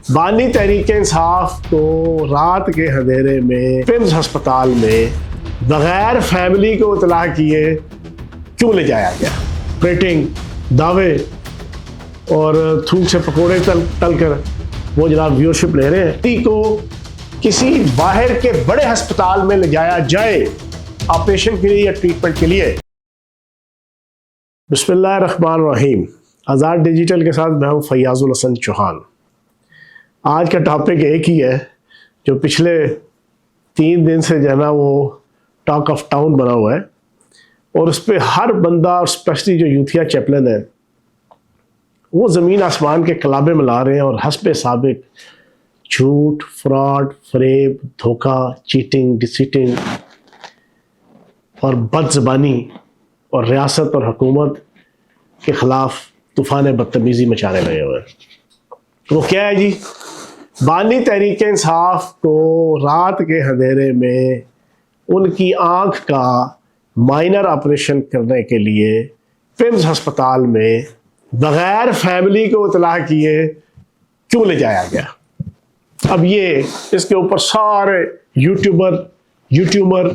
बानी तहरीक इंसाफ को रात के अंधेरे में पिम्स अस्पताल में बगैर फैमिली को इतला किए क्यों ले जाया गया। प्रेटिंग, दावे और थूक से पकोड़े तल कर वो जनाब व्यूअरशिप ले रहे हैं को किसी बाहर के बड़े अस्पताल में ले जाया जाए ऑपरेशन के लिए या ट्रीटमेंट के लिए। बिस्मिल्लाहिर्रहमानिर्रहीम। आज़ाद डिजिटल के साथ मैं हूँ फैयाजुल हसन चौहान। आज का टॉपिक एक ही है जो पिछले 3 दिन से जो है ना वो टॉक ऑफ टाउन बना हुआ है और उस पर हर बंदा और स्पेशली जो यूथिया चैपलन है वो ज़मीन आसमान के कलाबे मिला रहे हैं और हस्बे साबिक झूठ, फ्रॉड, फरेब, धोखा, चीटिंग, डिसीटिंग और बदज़बानी और रियासत और हुकूमत के ख़िलाफ़ तूफ़ान बदतमीज़ी मचाने लगे हुए हैं। वो क्या है जी? बानी तहरीक इंसाफ को रात के अंधेरे में उनकी आँख का माइनर ऑपरेशन करने के लिए पिम्स अस्पताल में बग़ैर फैमिली को इतला किए क्यों ले जाया गया। अब ये इसके ऊपर सारे यूट्यूबर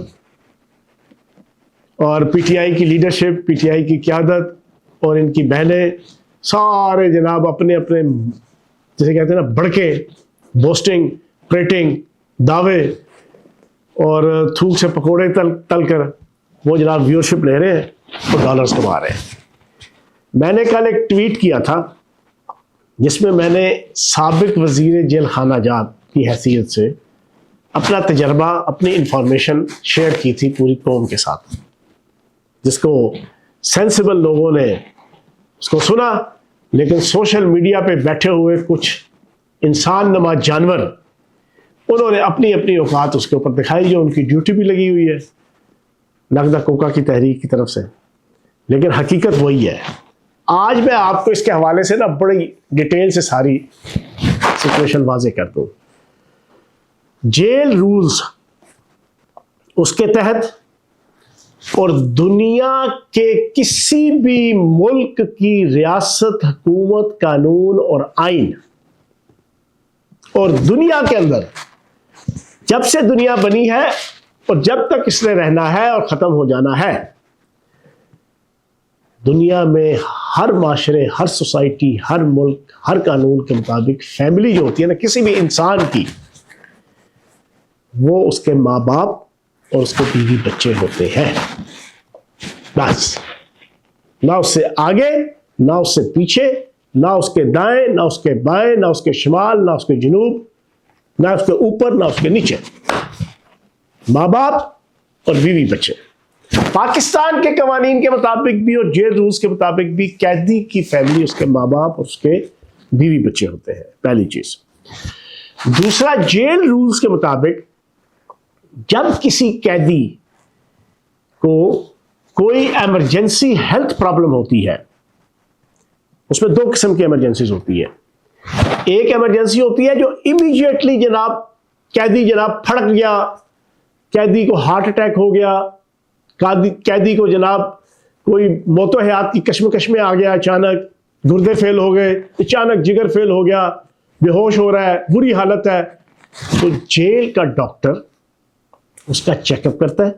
और पीटीआई की लीडरशिप, पीटीआई की क़यादत और इनकी बहनें सारे जनाब अपने अपने जैसे कहते हैं ना भड़के, बोस्टिंग, प्रेटिंग, दावे और थूक से पकोड़े तल कर वो जनाब व्यूअरशिप ले रहे हैं और डॉलर्स कमा रहे हैं। मैंने कल एक ट्वीट किया था जिसमें मैंने साबिक वज़ीर जेल खाना जात की हैसियत से अपना तजर्बा, अपनी इंफॉर्मेशन शेयर की थी पूरी कौम के साथ, जिसको सेंसिबल लोगों ने उसको सुना, लेकिन सोशल मीडिया पे बैठे हुए कुछ इंसान नमा जानवर उन्होंने अपनी अपनी औकात उसके ऊपर दिखाई, जो उनकी ड्यूटी भी लगी हुई है नगदा कोका की तहरीक की तरफ से, लेकिन हकीकत वही है। आज मैं आपको इसके हवाले से ना बड़ी डिटेल से सारी सिचुएशन वाजे कर दूं। जेल रूल्स उसके तहत और दुनिया के किसी भी मुल्क की रियासत, हुकूमत, कानून और आइन और दुनिया के अंदर जब से दुनिया बनी है और जब तक इसने रहना है और ख़त्म हो जाना है, दुनिया में हर माशरे, हर सोसाइटी, हर मुल्क, हर कानून के मुताबिक फैमिली जो होती है ना किसी भी इंसान की, वो उसके माँ बाप और उसके बीवी बच्चे होते हैं। बस, ना उससे आगे, ना उससे पीछे, ना उसके दाएं, ना उसके बाएं, ना उसके शिमाल, ना उसके जनूब, ना उसके ऊपर, ना उसके नीचे। माँ बाप और बीवी बच्चे। पाकिस्तान के कवानीन के मुताबिक भी और जेल रूल्स के मुताबिक भी कैदी की फैमिली उसके माँ बाप और उसके बीवी बच्चे होते हैं, पहली चीज। दूसरा, जेल रूल्स के मुताबिक जब किसी कैदी को कोई इमरजेंसी हेल्थ प्रॉब्लम होती है, उसमें 2 किस्म की इमरजेंसीज होती है। एक इमरजेंसी होती है जो इमीडिएटली जनाब कैदी जनाब फड़क गया, कैदी को हार्ट अटैक हो गया, कैदी को जनाब कोई मौतो हयात की कश्मकश में आ गया, अचानक गुर्दे फेल हो गए, अचानक जिगर फेल हो गया, बेहोश हो रहा है, बुरी हालत है, तो जेल का डॉक्टर उसका चेकअप करता है।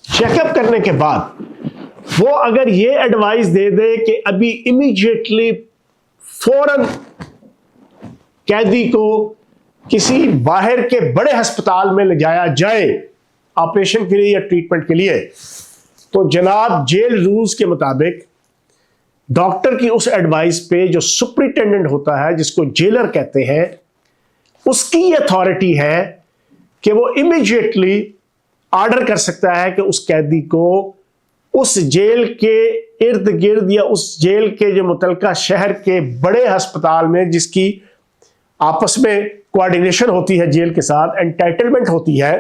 चेकअप करने के बाद वो अगर ये एडवाइस दे दे कि अभी इमीडिएटली फौरन कैदी को किसी बाहर के बड़े अस्पताल में ले जाया जाए ऑपरेशन के लिए या ट्रीटमेंट के लिए, तो जनाब जेल रूल्स के मुताबिक डॉक्टर की उस एडवाइस पे जो सुपरिटेंडेंट होता है, जिसको जेलर कहते हैं, उसकी अथॉरिटी है कि वो इमीडिएटली ऑर्डर कर सकता है कि उस कैदी को उस जेल के इर्द गिर्द या उस जेल के जो मुतलका शहर के बड़े अस्पताल में, जिसकी आपस में कोऑर्डिनेशन होती है जेल के साथ, एंटाइटलमेंट होती है,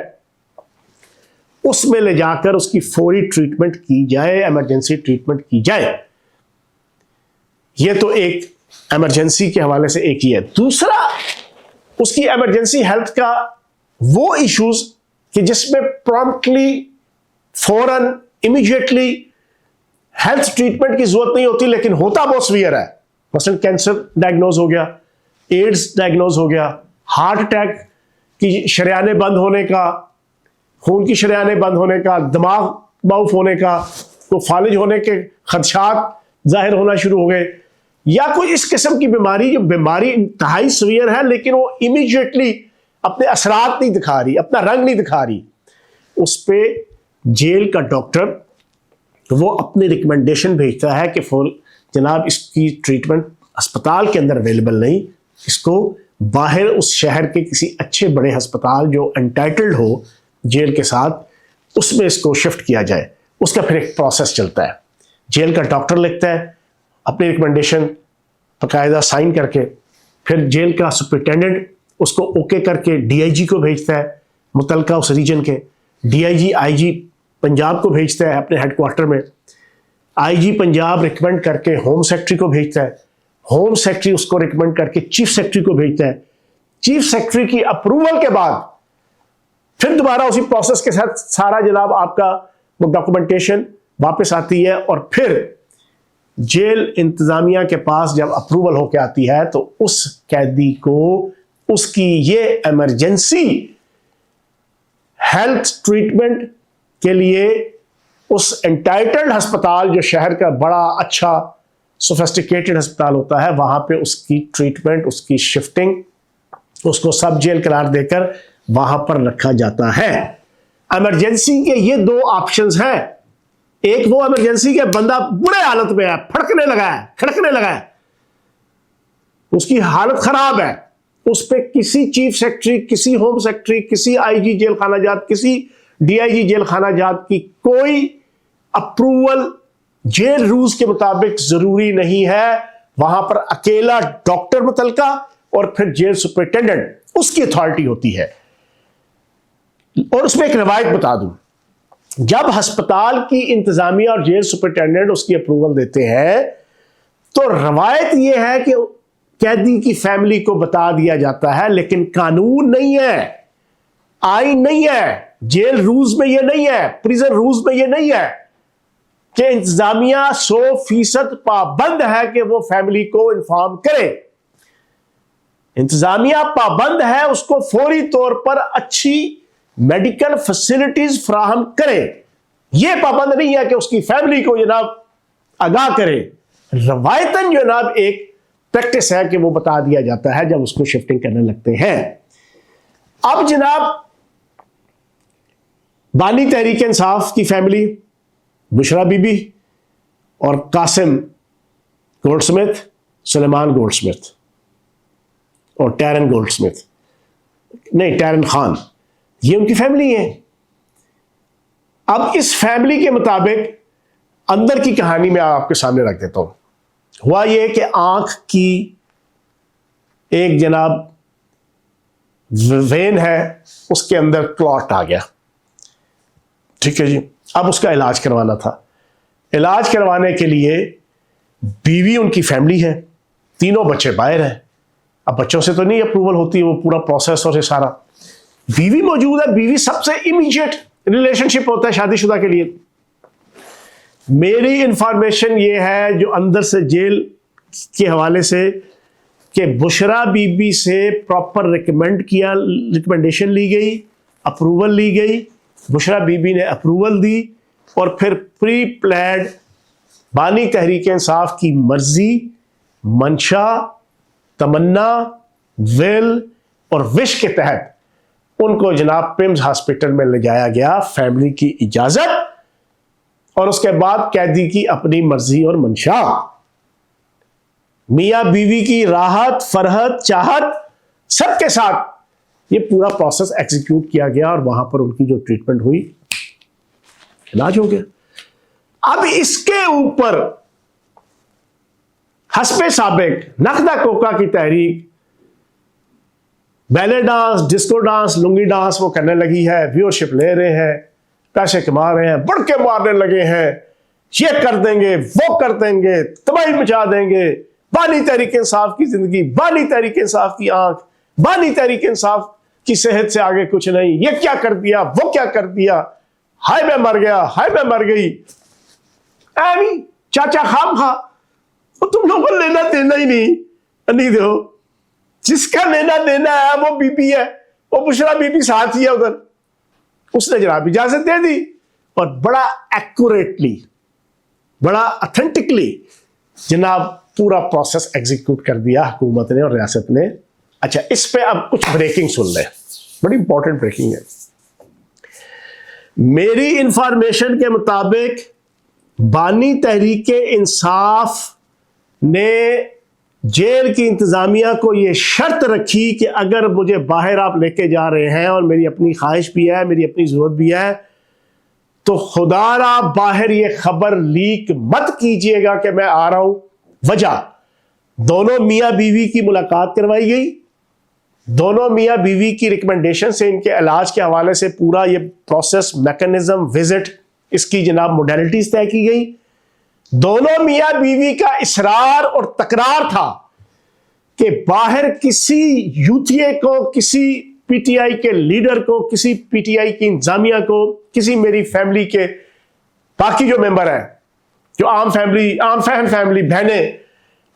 उसमें ले जाकर उसकी फौरी ट्रीटमेंट की जाए, इमरजेंसी ट्रीटमेंट की जाए। ये तो एक इमरजेंसी के हवाले से एक ही है। दूसरा, उसकी इमरजेंसी हेल्थ का वो इश्यूज कि जिसमें प्रॉम्प्टली, फौरन, इमीडिएटली हेल्थ ट्रीटमेंट की जरूरत नहीं होती, लेकिन होता बहुत सीवियर है। मसलन कैंसर डायग्नोज हो गया, एड्स डायग्नोज हो गया, हार्ट अटैक की शरेयानें बंद होने का, खून की शरेयानें बंद होने का, दिमाग माउफ होने का, तो फालिज होने के खदशात जाहिर होना शुरू हो गए, या कोई इस किस्म की बीमारी जो बीमारी इंतहाई सीवियर है लेकिन वो इमीडिएटली अपने असरात नहीं दिखा रही, अपना रंग नहीं दिखा रही, उस पे जेल का डॉक्टर वो अपनी रिकमेंडेशन भेजता है कि जनाब इसकी ट्रीटमेंट अस्पताल के अंदर अवेलेबल नहीं, इसको बाहर उस शहर के किसी अच्छे बड़े अस्पताल जो एंटाइटल्ड हो जेल के साथ, उसमें इसको शिफ्ट किया जाए। उसका फिर एक प्रोसेस चलता है, जेल का डॉक्टर लिखता है अपनी रिकमेंडेशन बाकायदा साइन करके, फिर जेल का सुपरिटेंडेंट उसको ओके करके डीआईजी को भेजता है, मुतलका उस रीजन के डीआईजी आईजी पंजाब को भेजता है अपने हेडक्वार्टर में, आईजी पंजाब रिकमेंड करके होम सेक्रेटरी को भेजता है, होम सेक्रेटरी उसको रिकमेंड करके चीफ सेक्रेटरी को भेजता है, चीफ सेक्रेटरी की अप्रूवल के बाद फिर दोबारा उसी प्रोसेस के साथ सारा जनाब आपका वो डॉक्यूमेंटेशन वापस आती है, और फिर जेल इंतजामिया के पास जब अप्रूवल होके आती है तो उस कैदी को उसकी ये इमरजेंसी हेल्थ ट्रीटमेंट के लिए उस एंटाइटल्ड अस्पताल जो शहर का बड़ा अच्छा सोफिस्टिकेटेड अस्पताल होता है वहां पे उसकी ट्रीटमेंट, उसकी शिफ्टिंग, उसको सब जेल करार देकर वहां पर रखा जाता है। इमरजेंसी के ये दो ऑप्शंस हैं, एक वो इमरजेंसी के बंदा बुरे हालत में है, फड़कने लगा है, खड़कने लगा है, उसकी हालत खराब है, उस पे किसी चीफ सेक्रेटरी, किसी होम सेक्रेटरी, किसी आईजी जेल खाना जात, किसी डीआईजी जेल खाना जात की कोई अप्रूवल जेल रूल्स के मुताबिक जरूरी नहीं है, वहां पर अकेला डॉक्टर मुतलका और फिर जेल सुपरिटेंडेंट उसकी अथॉरिटी होती है। और उसमें एक रवायत बता दूं, जब अस्पताल की इंतजामिया और जेल सुपरिटेंडेंट उसकी अप्रूवल देते हैं तो रवायत यह है कि कैदी की फैमिली को बता दिया जाता है, लेकिन कानून नहीं है, आईन नहीं है, जेल रूल्स में यह नहीं है, प्रिजन रूल्स में यह नहीं है कि इंतजामिया 100% पाबंद है कि वो फैमिली को इन्फॉर्म करे। इंतजामिया पाबंद है उसको फौरी तौर पर अच्छी मेडिकल फैसिलिटीज फ्राहम करे, यह पाबंद नहीं है कि उसकी फैमिली को जनाब आगाह करे। रवायतन जनाब एक प्रैक्टिस है कि वो बता दिया जाता है जब उसको शिफ्टिंग करने लगते हैं। अब जनाब बानी तहरीक इंसाफ की फैमिली, बुशरा बीबी और कासिम गोल्डस्मिथ, सुलेमान गोल्डस्मिथ और टैरन गोल्डस्मिथ, नहीं टैरन खान, ये उनकी फैमिली है। अब इस फैमिली के मुताबिक अंदर की कहानी मैं आपके सामने रख देता हूं। हुआ यह कि आंख की एक जनाब वेन है, उसके अंदर क्लॉट आ गया, ठीक है जी। अब उसका इलाज करवाना था। इलाज करवाने के लिए बीवी उनकी फैमिली है, तीनों बच्चे बाहर हैं। अब बच्चों से तो नहीं अप्रूवल होती, वो पूरा प्रोसेस और ये सारा, बीवी मौजूद है, बीवी सबसे इमीडिएट रिलेशनशिप होता है शादीशुदा के लिए। मेरी इंफॉर्मेशन ये है जो अंदर से जेल के हवाले से कि बुशरा बीबी से प्रॉपर रिकमेंडेशन ली गई, अप्रूवल ली गई, बुशरा बीबी ने अप्रूवल दी और फिर प्री प्लान्ड बानी तहरीक इंसाफ की मर्जी, मंशा, तमन्ना, विल और विश के तहत उनको जनाब पिम्स हॉस्पिटल में ले जाया गया, फैमिली की इजाजत और उसके बाद कैदी की अपनी मर्जी और मंशा, मियां बीवी की राहत, फरहत, चाहत सबके साथ ये पूरा प्रोसेस एग्जीक्यूट किया गया और वहां पर उनकी जो ट्रीटमेंट हुई, इलाज हो गया। अब इसके ऊपर हस्बे साबिक नखदा कोका की तहरीक, ballet dance, disco dance, lungi dance वो करने लगी है, व्यूअरशिप ले रहे हैं, पैसे कमा रहे हैं, बढ़ के मारने लगे हैं, ये कर देंगे, वो कर देंगे, तबाही मचा देंगे, बानी तहरीक इंसाफ की जिंदगी, बानी तहरीक इंसाफ की आंख, बानी तहरीक इंसाफ की सेहत से आगे कुछ नहीं, ये क्या कर दिया, वो क्या कर दिया, हाय मैं मर गया, हाय मैं मर गई, ऐवी चाचा खाम खा, तो तुम लोगों को लेना देना ही नहीं दो, जिसका लेना देना है वो बीबी है, वो बुशरा बीबी साथ ही है उधर, उसने जनाब इजाजत दे दी और बड़ा एक्यूरेटली, बड़ा ऑथेंटिकली जनाब पूरा प्रोसेस एग्जीक्यूट कर दिया हुकूमत ने और रियासत ने। अच्छा, इस पे अब कुछ ब्रेकिंग सुन लें, बड़ी इंपॉर्टेंट ब्रेकिंग है। मेरी इंफॉर्मेशन के मुताबिक बानी तहरीक इंसाफ ने जेल की इंतजामिया को यह शर्त रखी कि अगर मुझे बाहर आप लेके जा रहे हैं और मेरी अपनी ख्वाहिश भी है, मेरी अपनी जरूरत भी है, तो खुदारा बाहर ये खबर लीक मत कीजिएगा कि मैं आ रहा हूं। वजह, दोनों मियां बीवी की मुलाकात करवाई गई, दोनों मियां बीवी की रिकमेंडेशन से इनके इलाज के हवाले से पूरा ये प्रोसेस, मैकेनिज्म, विजिट, इसकी जनाब मोडेलिटीज तय की गई। दोनों मियां बीवी का इसरार और तकरार था कि बाहर किसी यूथिये को, किसी पीटीआई के लीडर को, किसी पीटीआई की इंतजामिया को, किसी मेरी फैमिली के बाकी जो मेंबर हैं, जो आम फैमिली, आम फहम फैमिली बहनें,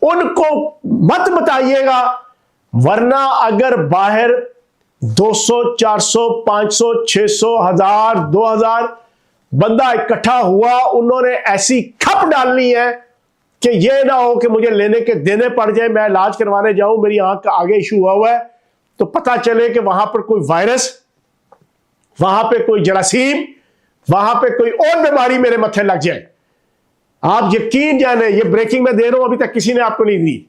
उनको मत बताइएगा, वरना अगर बाहर 200, 400, 500, 600, 1000, 2000 बंदा इकट्ठा हुआ, उन्होंने ऐसी खप डालनी है कि यह ना हो कि मुझे लेने के देने पड़ जाए, मैं इलाज करवाने जाऊं, मेरी आंख का आगे इशू हुआ है, तो पता चले कि वहां पर कोई वायरस, वहां पे कोई जरासीम, वहां पे कोई और बीमारी मेरे मत्थे लग जाए। आप यकीन जाने, ये ब्रेकिंग में दे रहा हूं, अभी तक किसी ने आपको नहीं दी।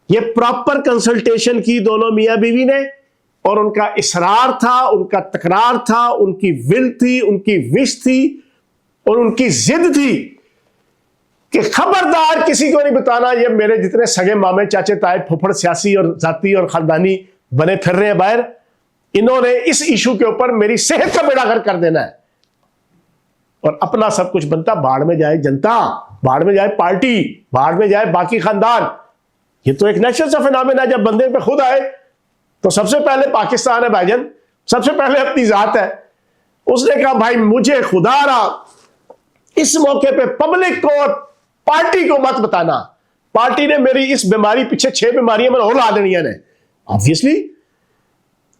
ये प्रॉपर कंसल्टेशन की दोनों मियां बीवी ने, और उनका इसरार था, उनका तकरार था, उनकी विल थी, उनकी विश थी और उनकी जिद थी कि खबरदार किसी को नहीं बताना। ये मेरे जितने सगे मामे, चाचे, ताए, फुफड़, सियासी और जाती और खानदानी बने फिर रहे हैं बाहर, इन्होंने इस इशू के ऊपर मेरी सेहत का बेड़ा गर्क कर देना है और अपना सब कुछ बनता। बाढ़ में जाए जनता, बाढ़ में जाए पार्टी, बाढ़ में जाए बाकी खानदान। ये तो एक नेचुरल सा फिनोमेना है। जब बंदे पे खुद आए तो सबसे पहले पाकिस्तान है भाईजान, सबसे पहले अपनी जात है। उसने कहा भाई मुझे खुदारा इस मौके पे पब्लिक को और पार्टी को मत बताना। पार्टी ने मेरी इस बीमारी पीछे 6 बीमारियां मैंने और ला देनी है। ऑब्वियसली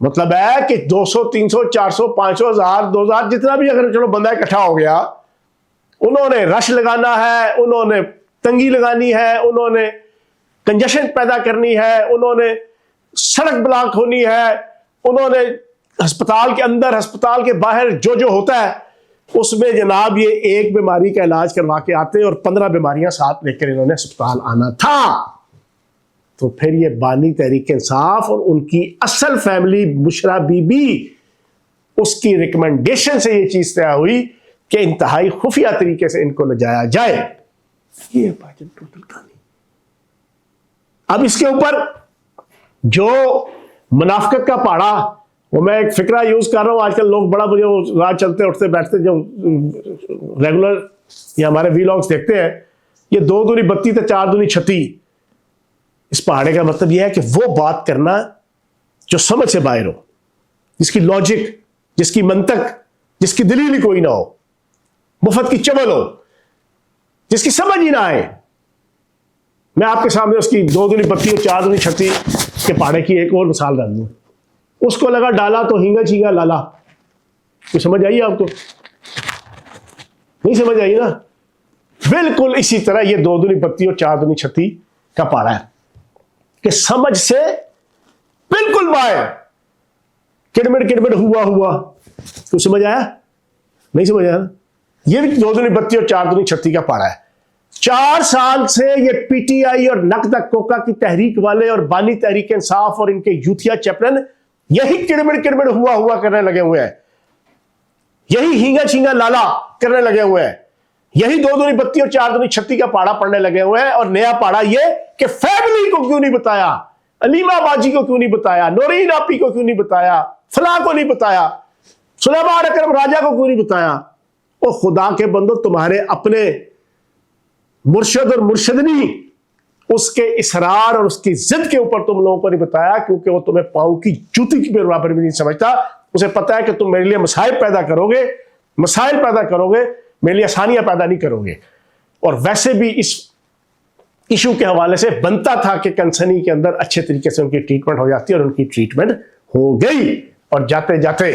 मतलब है कि 200, 300, 400, 500, 1000, 2000 जितना भी अगर चलो बंदा इकट्ठा हो गया, उन्होंने रश लगाना है, उन्होंने तंगी लगानी है, उन्होंने कंजेशन पैदा करनी है, उन्होंने सड़क ब्लॉक होनी है, उन्होंने अस्पताल के अंदर, अस्पताल के बाहर जो जो होता है उसमें जनाब ये एक बीमारी का इलाज करवा के आते और 15 बीमारियां साथ लेकर इन्होंने अस्पताल आना था। तो फिर ये बानी तहरीक इंसाफ और उनकी असल फैमिली बुशरा बीबी, उसकी रिकमेंडेशन से ये चीज तय हुई कि इंतहाई खुफिया तरीके से इनको ले जाया जाए। ये टोटल कहानी। अब इसके ऊपर जो मुनाफिकत का पहाड़ा, वो मैं एक फिक्रा यूज कर रहा हूं। आजकल लोग बड़ा मुझे रात चलते उठते बैठते जो रेगुलर या हमारे वीलॉग्स देखते हैं, ये 2 दूनी बत्ती तो 4 दूनी छती। इस पहाड़े का मतलब यह है कि वो बात करना जो समझ से बाहर हो, जिसकी लॉजिक, जिसकी मंतक, जिसकी दलील ही कोई ना हो, मुफ्त की चवल हो, जिसकी समझ ही ना आए। मैं आपके सामने उसकी 2 दूनी बत्ती और 4 दूनी छती के पहाड़े की एक और मिसाल डाल दूं। उसको लगा डाला तो हिंगा छींगा लाला। तो समझ आई आपको? नहीं समझ आई ना? बिल्कुल इसी तरह ये 2 दूनी बत्ती और 4 दूनी छती का पहाड़ा है कि समझ से बिल्कुल बाहर, किड़मिड़ किड़मिड़ हुआ। तो समझ आया? नहीं समझ आया ना? ये भी 2 दूनी बत्ती और 4 दूनी छती का पहाड़ा है। 4 साल से ये पीटीआई और नकद कोका की तहरीक वाले और बानी तहरीक इंसाफ और इनके यूथिया चैपलन यही किड़मिड़ किड़मिड़ हुआ करने लगे हुए हैं, यही हींगा छींगा लाला करने लगे हुए हैं, यही 2 दूनी बत्ती और 4 दूनी छत्ती का पहाड़ा पड़ने लगे हुए हैं। और नया पहाड़ा ये कि फैमिली को क्यों नहीं बताया, अलीमा बाजी को क्यों नहीं बताया, नौरीन आपी को क्यों नहीं बताया, फलां को नहीं बताया, सुलेमान अकरम राजा को क्यों नहीं बताया। ओ खुदा के बंदो, तुम्हारे अपने मुर्शद और मुर्शदनी उसके इसरार और उसकी जिद के ऊपर तुम लोगों को नहीं बताया, क्योंकि वो तुम्हें पाँव की जूती की बराबर भी नहीं समझता। उसे पता है कि तुम मेरे लिए मसाइल पैदा करोगे, मेरे लिए आसानियां पैदा नहीं करोगे। और वैसे भी इस इशू के हवाले से बनता था कि कंसनी के अंदर अच्छे तरीके से उनकी ट्रीटमेंट हो जाती है, और उनकी ट्रीटमेंट हो गई। और जाते जाते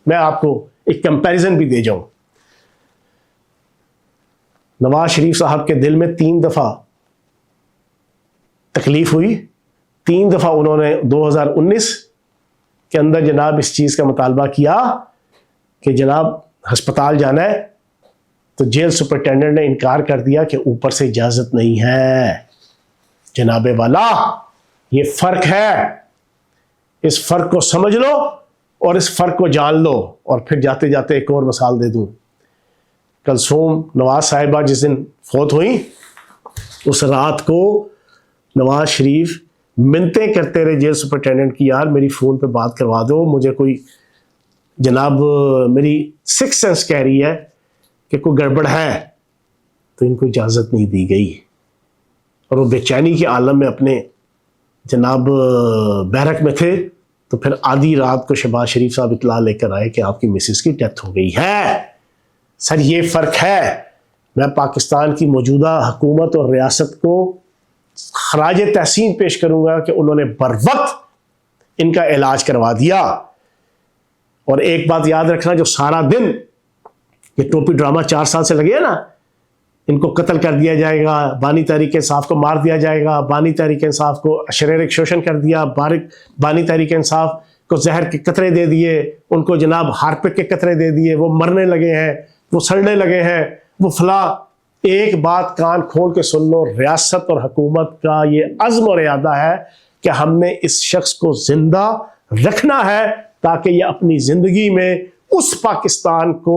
मैं आपको एक कंपैरिजन भी दे जाऊं। नवाज शरीफ साहब के दिल में 3 दफा तकलीफ हुई, 3 दफा उन्होंने 2019 के अंदर जनाब इस चीज का मुतालबा किया कि जनाब अस्पताल जाना है, तो जेल सुपरिटेंडेंट ने इनकार कर दिया कि ऊपर से इजाजत नहीं है। जनाबे वाला, ये फर्क है, इस फर्क को समझ लो और इस फर्क को जान लो। और फिर जाते जाते एक और मिसाल दे दूं। कलसूम नवाज साहिबा जिस दिन फौत हुई, उस रात को नवाज शरीफ मिन्नतें करते रहे जेल सुपरिटेंडेंट की, यार मेरी फ़ोन पे बात करवा दो, मुझे कोई जनाब मेरी सिक्स सेंस कह रही है कि कोई गड़बड़ है। तो इनको इजाज़त नहीं दी गई और वो बेचैनी के आलम में अपने जनाब बैरक में थे। तो फिर आधी रात को शहबाज शरीफ साहब इतला लेकर आए कि आपकी मिसेस की डेथ हो गई है। सर ये फ़र्क है। मैं पाकिस्तान की मौजूदा हुकूमत और रियासत को खराज तहसीन पेश करूंगा कि उन्होंने बर वक्त इनका इलाज करवा दिया। और एक बात याद रखना, जो सारा दिन ये टोपी ड्रामा 4 साल से लगे है ना, इनको कत्ल कर दिया जाएगा, बानी तहरीक इंसाफ को मार दिया जाएगा, बानी तहरीक इंसाफ को शारीरिक शोषण कर दिया, बानी तहरीक इंसाफ को जहर के कतरे दे दिए, उनको जनाब हार्पिक के कतरे दे दिए, वो मरने लगे हैं, वो सड़ने लगे हैं, वो फला। एक बात कान खोल के सुन लो, रियासत और हुकूमत का ये अज़्म और इरादा है कि हमने इस शख्स को जिंदा रखना है ताकि ये अपनी जिंदगी में उस पाकिस्तान को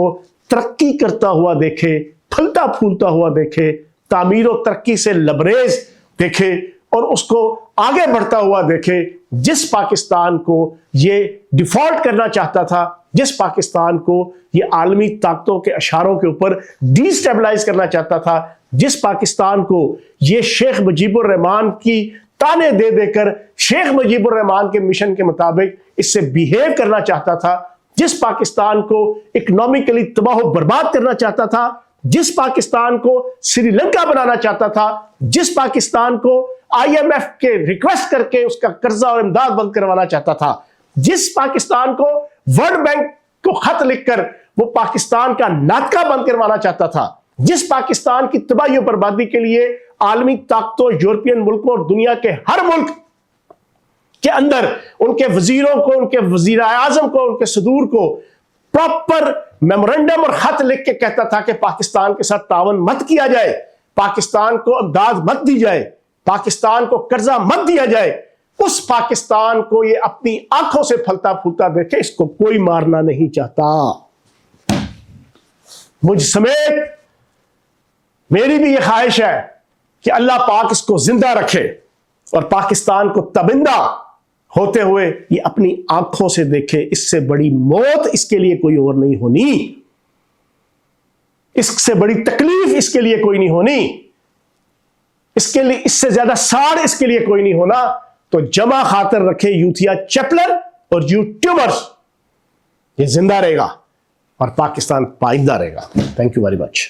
तरक्की करता हुआ देखे, फलता फूलता हुआ देखे, तामीर और तरक्की से लबरेज देखे और उसको आगे बढ़ता हुआ देखे। जिस पाकिस्तान को ये डिफॉल्ट करना चाहता था, जिस पाकिस्तान को ये आलमी ताकतों के इशारों के ऊपर डिस्टेबलाइज करना चाहता था, जिस पाकिस्तान को ये शेख मुजीबुर रहमान की ताने दे देकर शेख मुजीबुर रहमान के मिशन के मुताबिक इससे बिहेव करना चाहता था, जिस पाकिस्तान को इकोनॉमिकली तबाह बर्बाद करना चाहता था, जिस पाकिस्तान को श्रीलंका बनाना चाहता था, जिस पाकिस्तान को IMF के रिक्वेस्ट करके उसका कर्जा और इमदाद बंद करवाना चाहता था, जिस पाकिस्तान को वर्ल्ड बैंक को खत लिखकर वो पाकिस्तान का नाटका बंद करवाना चाहता था, जिस पाकिस्तान की तबाही और बर्बादी के लिए आलमी ताकतों, यूरोपियन मुल्कों और दुनिया के हर मुल्क के अंदर उनके वजीरों को, उनके वजीर आजम को, उनके सदूर को प्रॉपर मेमोरेंडम और खत लिख के कहता था कि पाकिस्तान के साथ तावन मत किया जाए, पाकिस्तान को इमदाद मत दी जाए, पाकिस्तान को कर्जा मत दिया जाए, उस पाकिस्तान को ये अपनी आंखों से फलता फूलता देखे, इसको कोई मारना नहीं चाहता। मुझ समेत मेरी भी ये ख्वाहिश है कि अल्लाह पाक इसको जिंदा रखे और पाकिस्तान को तबिंदा होते हुए ये अपनी आंखों से देखे। इससे बड़ी मौत इसके लिए कोई और नहीं होनी, इससे बड़ी तकलीफ इसके लिए कोई नहीं होनी, इसके लिए इससे ज्यादा साड़ इसके लिए कोई नहीं होना। तो जमा खातर रखे यूथिया चैपलर और यूट्यूबर्स, ये जिंदा रहेगा और पाकिस्तान पाइंदा रहेगा। Thank you very much.